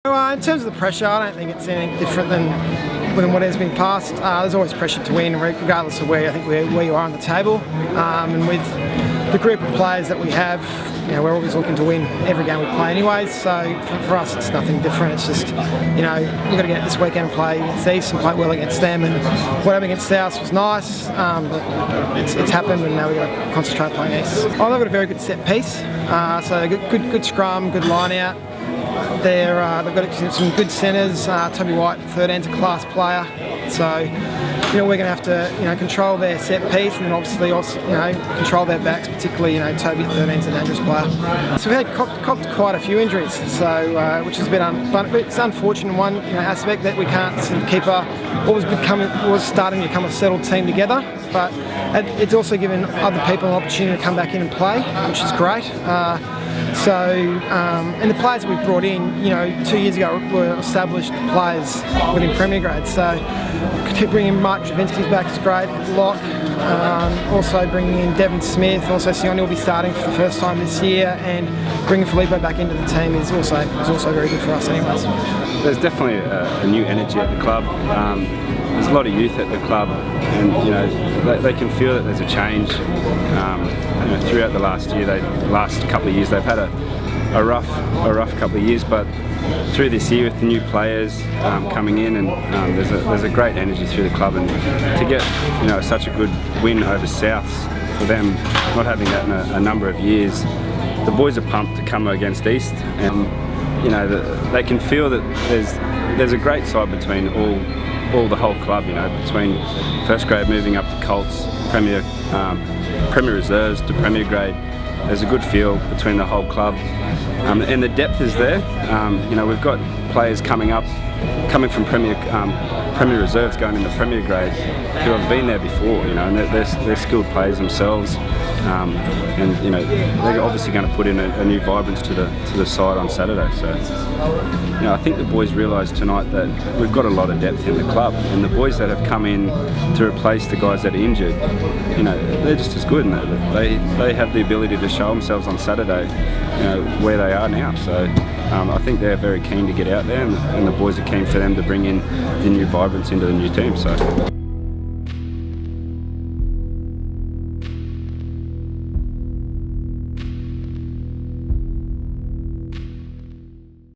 In terms of the pressure, I don't think it's anything different than what has been past. There's always pressure to win, regardless of where you are on the table. And with the group of players that we have, we're always looking to win every game we play anyways. So for us, it's nothing different. It's just, we've got to get this weekend and play against East and play well against them. And what happened against South was nice, but it's happened, and now we've got to concentrate playing East. They've got a very good set piece. So good scrum, good line out. They've got some good centres. Toby White, 13's a class player. So, we're going to have to, control their set piece, and then obviously also, control their backs, particularly, Toby at 13's a dangerous player. So we had copped quite a few injuries, so which has been but it's unfortunate in one aspect that we can't sort of keep what was starting to become a settled team together. But it's also given other people an opportunity to come back in and play, which is great. And the players that we've brought in, 2 years ago were established players within Premier Grade. So bringing Mark Javinsky's back is great. Locke, also bringing in Devon Smith, also Sione will be starting for the first time this year, and bringing Filippo back into the team is also very good for us anyways. There's definitely a new energy at the club. There's a lot of youth at the club, and they can feel that there's a change. Throughout the last couple of years, they've had a rough couple of years, but through this year with the new players coming in, and there's a great energy through the club, and to get such a good win over Souths for them, not having that in a number of years, the boys are pumped to come against East, and they can feel that there's a great side between the whole club, between first grade moving up to Colts, Premier Reserves to Premier Grade. There's a good feel between the whole club, and the depth is there. We've got players coming from Premier Reserves going into Premier Grade who have been there before, and they're skilled players themselves. They're obviously going to put in a new vibrance to the side on Saturday. So, I think the boys realise tonight that we've got a lot of depth in the club, and the boys that have come in to replace the guys that are injured, they're just as good, and they have the ability to show themselves on Saturday, where they are now. So, I think they're very keen to get out there, and the boys are keen for them to bring in the new vibrance into the new team. So.